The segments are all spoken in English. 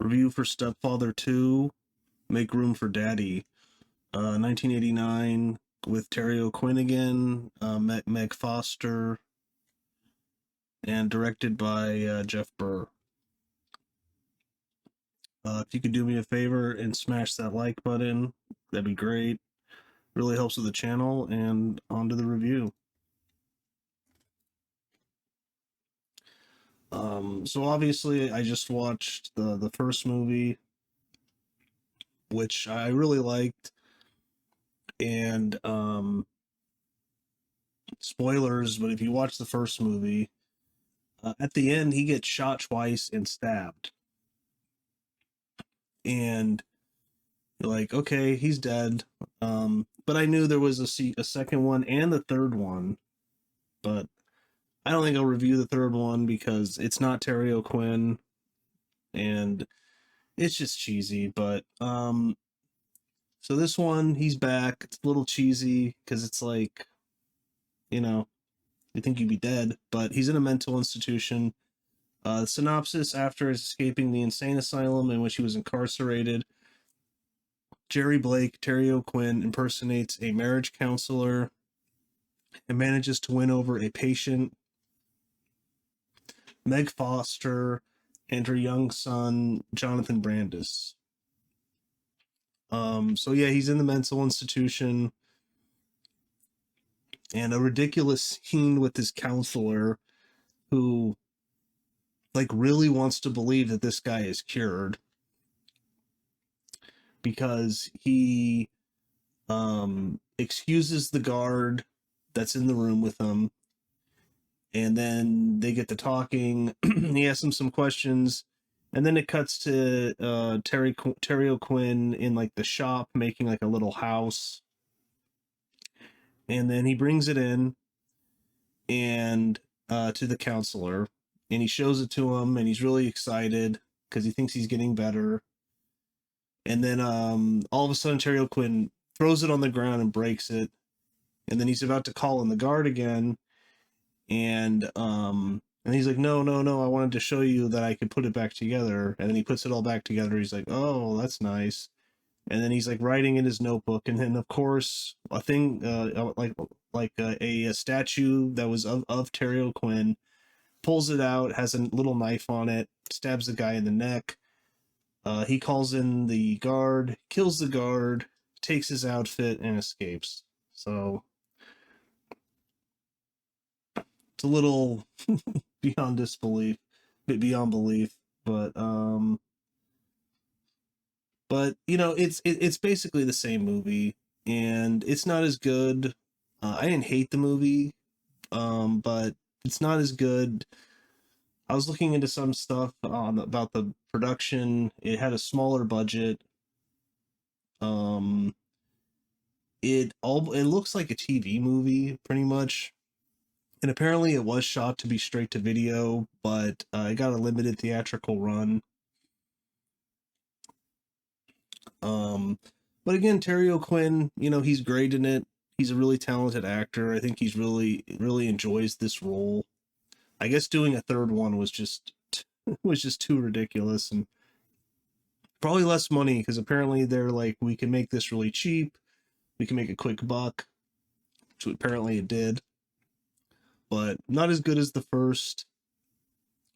Review for Stepfather 2, Make Room for Daddy, 1989, with Terry Quinn again, Meg Foster, and directed by Jeff Burr. If you could do me a favor and smash that like button, that'd be great. Really helps with the channel, and on to the review. So obviously I just watched the first movie, which I really liked, and spoilers, but if you watch the first movie, at the end he gets shot twice and stabbed, and you're like, okay, he's dead. But I knew there was a second one and the third one, but I don't think I'll review the third one because it's not Terry O'Quinn, and it's just cheesy. But so this one, he's back. It's a little cheesy because it's like, you think you'd be dead, but he's in a mental institution. Synopsis: after escaping the insane asylum in which he was incarcerated, Jerry Blake, Terry O'Quinn, impersonates a marriage counselor and manages to win over a patient, Meg Foster, and her young son, Jonathan Brandis. So yeah, he's in the mental institution, and a ridiculous scene with this counselor who, like, really wants to believe that this guy is cured because he excuses the guard that's in the room with him, and then they get to talking. He asks him some questions, and then it cuts to Terry O'Quinn in like the shop making like a little house, and then he brings it in and to the counselor, and he shows it to him, and he's really excited because he thinks he's getting better. And then all of a sudden Terry O'Quinn throws it on the ground and breaks it, and then he's about to call in the guard again, and he's like, no, I wanted to show you that I could put it back together. And then he puts it all back together. He's like, oh, that's nice. And then he's like writing in his notebook, and then of course a thing like a statue that was of Terry O'Quinn pulls it out, has a little knife on it, stabs the guy in the neck. He calls in the guard, kills the guard, takes his outfit, and escapes. So it's a little beyond disbelief, beyond belief, but it's basically the same movie, and it's not as good. I didn't hate the movie, but it's not as good. I was looking into some stuff about the production. It had a smaller budget. It looks like a TV movie pretty much, and apparently it was shot to be straight to video, but it got a limited theatrical run. But again, Terry O'Quinn, he's great in it. He's a really talented actor. I think he's really enjoys this role. I guess doing a third one was just too ridiculous, and probably less money because apparently they're like, we can make this really cheap. We can make a quick buck, which apparently it did, but not as good as the first.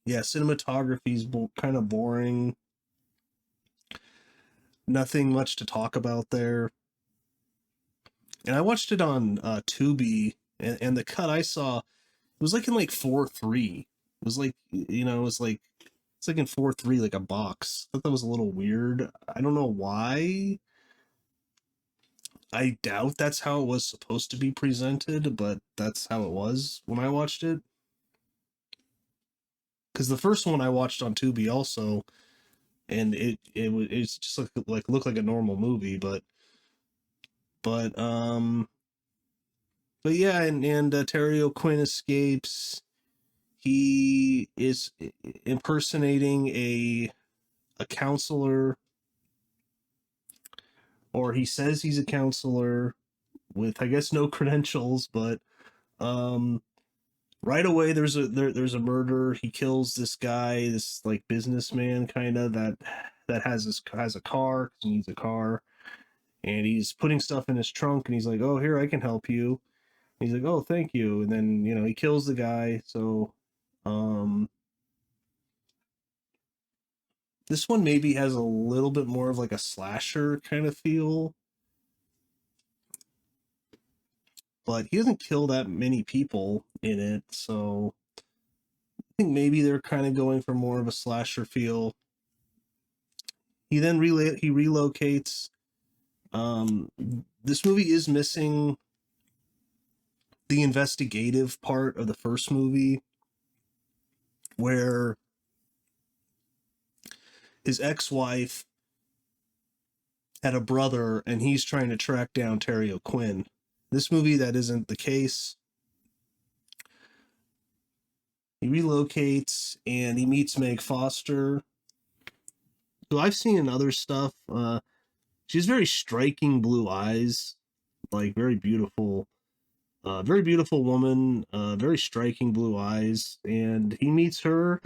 Yeah, cinematography's kind of boring. Nothing much to talk about there. And I watched it on Tubi, and the cut I saw, it was like in like 4:3. It was like, it's like in 4:3, like a box. I thought that was a little weird. I don't know why. I doubt that's how it was supposed to be presented, but that's how it was when I watched it. Because the first one I watched on Tubi also, and it's just looked like a normal movie, but yeah, and Terry O'Quinn escapes. He is impersonating a counselor, or he says he's a counselor with, I guess, no credentials, but right away there's a murder. He kills this guy, this like businessman kind of, that that has a car 'cause he needs a car, and he's putting stuff in his trunk, and he's like, "Oh, here, I can help you." And he's like, "Oh, thank you," and then he kills the guy. So, um, this one maybe has a little bit more of like a slasher kind of feel, but he doesn't kill that many people in it, so I think maybe they're kind of going for more of a slasher feel. He relocates. This movie is missing the investigative part of the first movie, where his ex-wife had a brother and he's trying to track down Terry Quinn. This movie, that isn't the case. He relocates and he meets Meg Foster, who I've seen in other stuff. She has very striking blue eyes, like very beautiful woman, very striking blue eyes. And he meets her,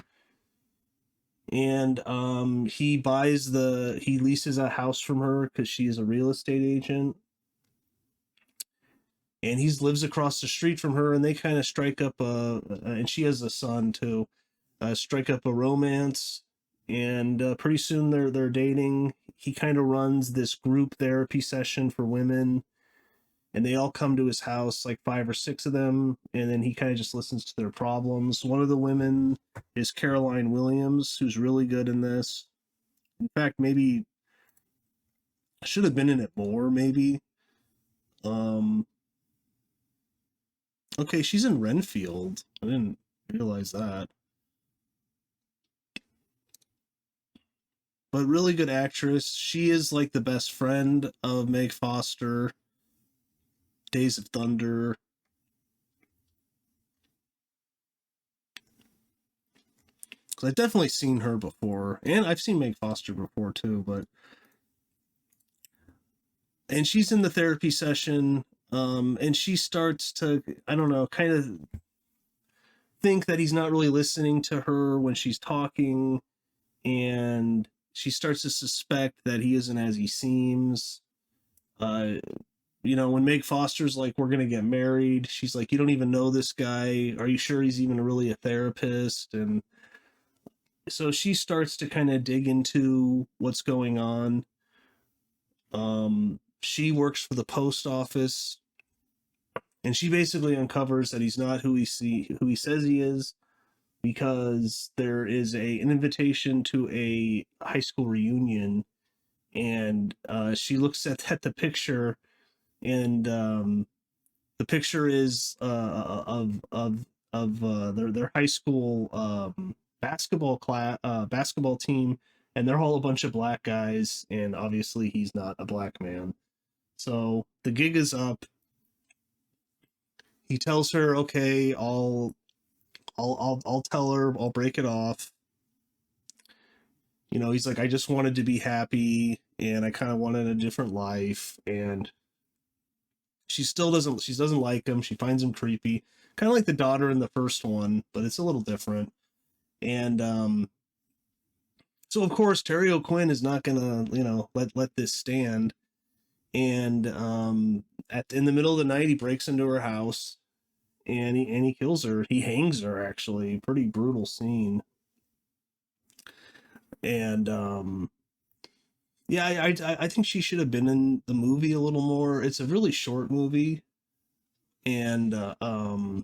and he leases a house from her because she is a real estate agent, and he lives across the street from her, and they kind of strike up and she has a son too, strike up a romance, and pretty soon they're dating. He kind of runs this group therapy session for women, and they all come to his house, like 5 or 6 of them, and then he kind of just listens to their problems. One of the women is Caroline Williams, who's really good in this. In fact, maybe should have been in it more, maybe. Um, okay, she's in Renfield. I didn't realize that. But really good actress. She is like the best friend of Meg Foster. Days of Thunder. Because I've definitely seen her before, and I've seen Meg Foster before too. And she's in the therapy session, and she starts to, I don't know, kind of think that he's not really listening to her when she's talking, and she starts to suspect that he isn't as he seems. Uh, when Meg Foster's like, "We're gonna get married," she's like, "You don't even know this guy. Are you sure he's even really a therapist?" And so she starts to kind of dig into what's going on. She works for the post office, and she basically uncovers that he's not who he says he is, because there is an invitation to a high school reunion, and she looks at the picture, and the picture is of their high school basketball team, and they're all a bunch of black guys, and obviously he's not a black man. So the gig is up. He tells her, "Okay, I'll tell her, I'll break it off." He's like, "I just wanted to be happy, and I kind of wanted a different life." And she doesn't like him. She finds him creepy, kind of like the daughter in the first one, but it's a little different. And so of course Terry O'Quinn is not gonna let this stand. And in the middle of the night, he breaks into her house, and he kills her. He hangs her, actually. Pretty brutal scene. And yeah, I think she should have been in the movie a little more. It's a really short movie, and all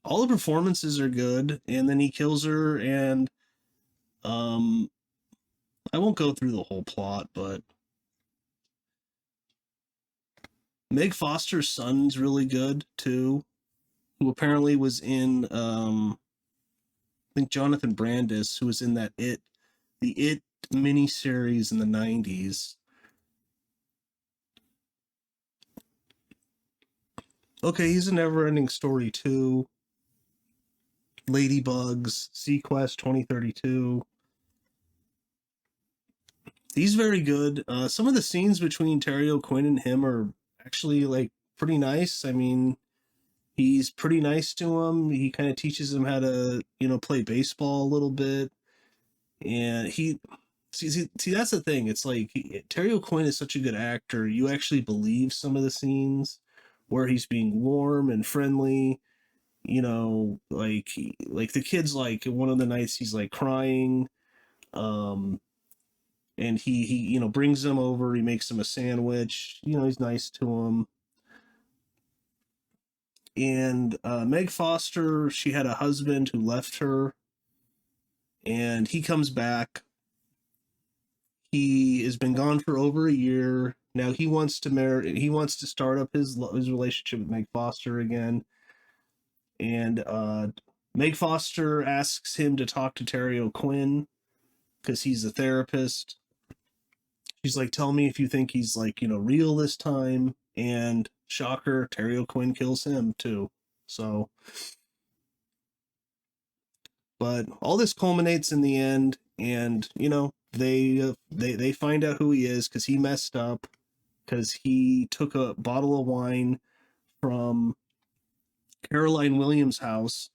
the performances are good. And then he kills her, and um I won't go through the whole plot, but Meg Foster's son's really good too, who apparently was in I think Jonathan Brandis, who was in the It miniseries in the 90s. Okay, he's a Never Ending Story too. Ladybugs, Sequest 2032. He's very good. Some of the scenes between Terry O'Quinn and him are actually like pretty nice. I mean, he's pretty nice to him. He kind of teaches him how to, play baseball a little bit. And See, that's the thing. It's like Terry O'Quinn is such a good actor. You actually believe some of the scenes where he's being warm and friendly. Like the kids, like one of the nights he's like crying, um, and he brings them over. He makes them a sandwich. He's nice to them. And Meg Foster, she had a husband who left her, and he comes back. He has been gone for over a year. Now he wants to marry. He wants to start up his relationship with Meg Foster again. And Meg Foster asks him to talk to Terry O'Quinn because he's a therapist. She's like, "Tell me if you think he's like real this time." And shocker, Terry O'Quinn kills him too. So, but all this culminates in the end, and they find out who he is because he messed up because he took a bottle of wine from Caroline Williams' house,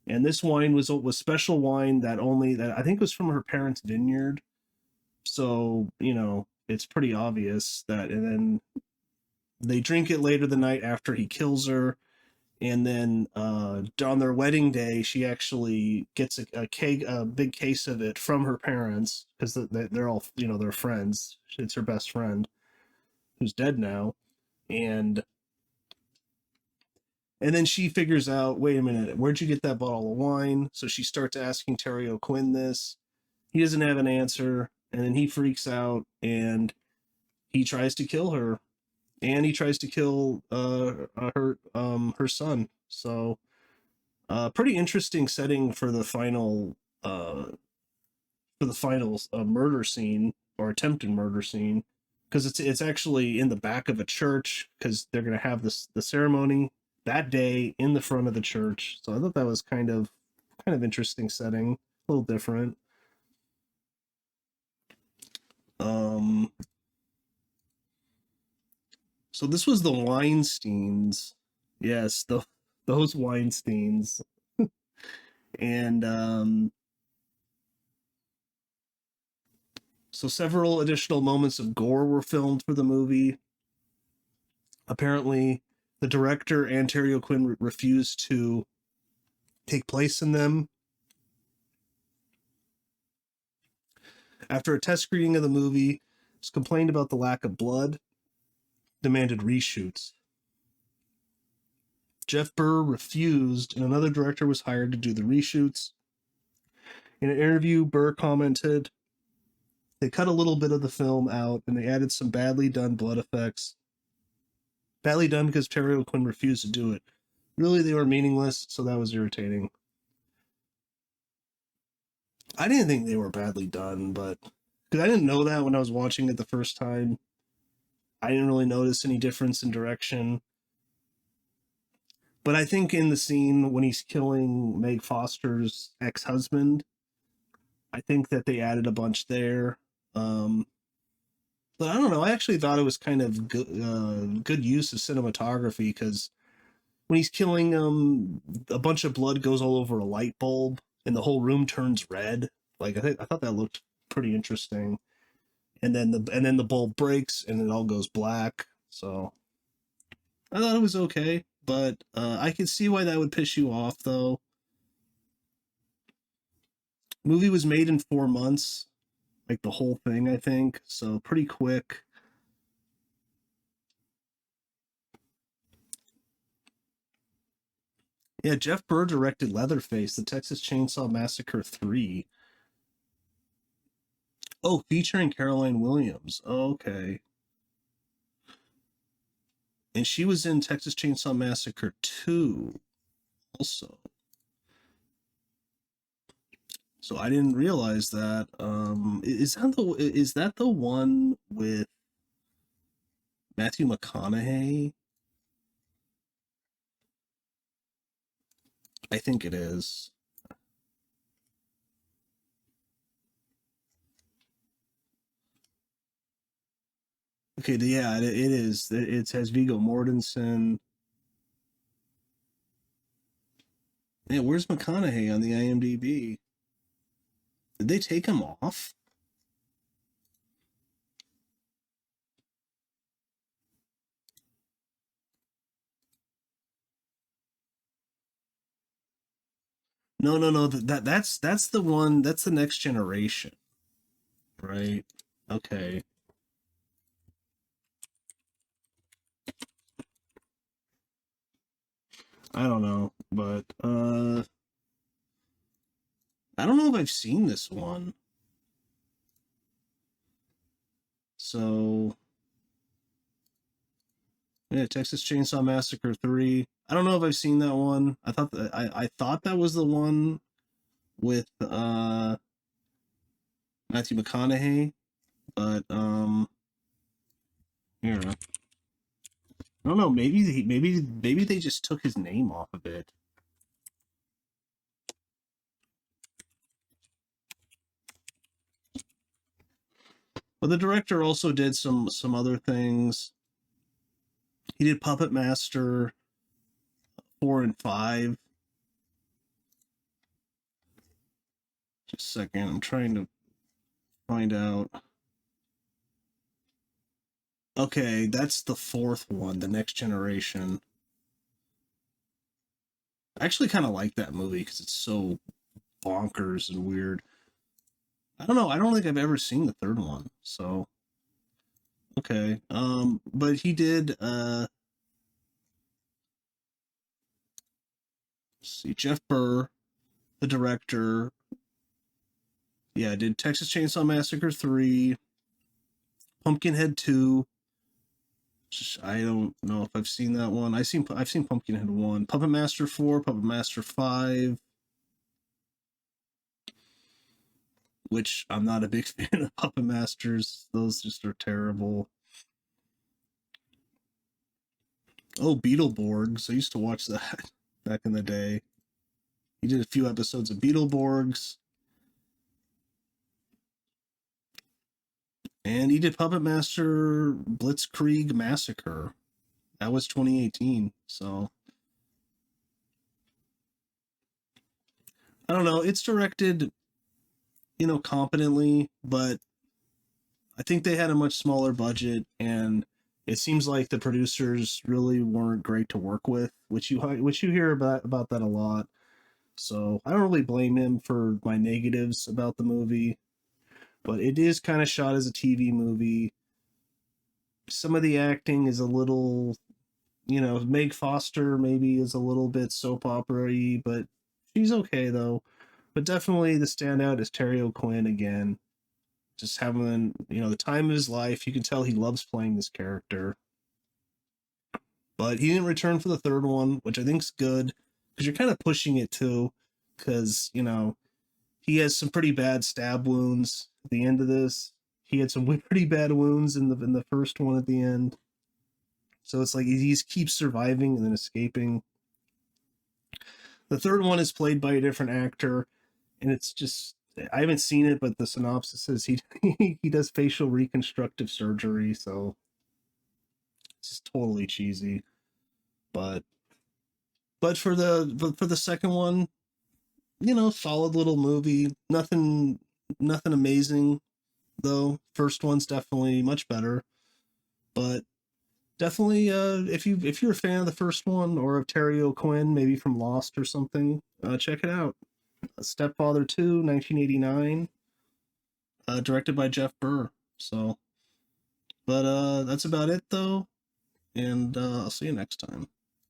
and this wine was special wine that I think was from her parents' vineyard. So it's pretty obvious that, and then they drink it later the night after he kills her, and then on their wedding day, she actually gets a big case of it from her parents because they're all they're friends. It's her best friend who's dead now, and then she figures out, wait a minute, where'd you get that bottle of wine? So she starts asking Terry O'Quinn this. He doesn't have an answer, and then he freaks out and he tries to kill her, and he tries to kill her son. So pretty interesting setting for the final murder scene or attempted murder scene, because it's actually in the back of a church because they're going to have the ceremony that day in the front of the church. So I thought that was kind of interesting setting, a little different. um so this was the Weinsteins. Yes, those Weinsteins. And so several additional moments of gore were filmed for the movie. Apparently, the director and Terry O'Quinn refused to take place in them. After a test screening of the movie, it was complained about the lack of blood, demanded reshoots. Jeff Burr refused, and another director was hired to do the reshoots. In an interview, Burr commented, "They cut a little bit of the film out and they added some badly done blood effects. Badly done because Terry O'Quinn refused to do it. Really, they were meaningless, so that was irritating." I didn't think they were badly done, but because I didn't know that when I was watching it the first time, I didn't really notice any difference in direction. But I think in the scene when he's killing Meg Foster's ex-husband, I think that they added a bunch there. Um, but I don't know. I actually thought it was kind of good use of cinematography because when he's killing a bunch of blood goes all over a light bulb and the whole room turns red. Like I thought that looked pretty interesting. And then the bulb breaks and it all goes black. So I thought it was okay, but I could see why that would piss you off though. Movie was made in 4 months, like the whole thing, I think. So pretty quick. Yeah, Jeff Burr directed Leatherface, The Texas Chainsaw Massacre 3. Oh, featuring Caroline Williams. Oh, okay. And she was in Texas Chainsaw Massacre 2 also. So I didn't realize that. Is that the one with Matthew McConaughey? I think it is. Okay, yeah, it is. It has Viggo Mortensen. Yeah, where's McConaughey on the IMDb? Did they take him off? No. That's the one. That's the Next Generation, right? Okay. I don't know, but I don't know if I've seen this one. So yeah, Texas Chainsaw Massacre 3. I don't know if I've seen that one. I thought that was the one with Matthew McConaughey, but here, I don't know. Maybe they just took his name off of it. But the director also did some other things. He did Puppet Master 4 and 5. Just a second, I'm trying to find out. Okay, that's the fourth one, The Next Generation. I actually kind of like that movie because it's so bonkers and weird. I don't know. I don't think I've ever seen the third one. So okay. But he did see Jeff Burr, the director. Yeah, did Texas Chainsaw Massacre 3, Pumpkinhead 2. I don't know if I've seen that one. I've seen Pumpkinhead 1, Puppet Master 4, Puppet Master 5, which I'm not a big fan of Puppet Masters. Those just are terrible. Oh, Beetleborgs. I used to watch that back in the day. He did a few episodes of Beetleborgs. And he did Puppet Master Blitzkrieg Massacre. That was 2018. So I don't know. It's directed, competently, but I think they had a much smaller budget, and it seems like the producers really weren't great to work with, which you hear about that a lot. So I don't really blame him for my negatives about the movie, but it is kind of shot as a TV movie. Some of the acting is a little, Meg Foster maybe is a little bit soap opera-y, but she's okay though. But definitely the standout is Terry O'Quinn again. Just having, the time of his life. You can tell he loves playing this character. But he didn't return for the third one, which I think's good because you're kind of pushing it too. Because, he has some pretty bad stab wounds at the end of this. He had some pretty bad wounds in the first one at the end. So it's like he keeps surviving and then escaping. The third one is played by a different actor, and it's just I haven't seen it, but the synopsis says he he does facial reconstructive surgery, so it's just totally cheesy. But for the second one, solid little movie. Nothing amazing though. First one's definitely much better, but definitely if you're a fan of the first one or of Terry O'Quinn, maybe from Lost or something, check it out. Stepfather 2, 1989, directed by Jeff Burr. So, but that's about it though, and I'll see you next time.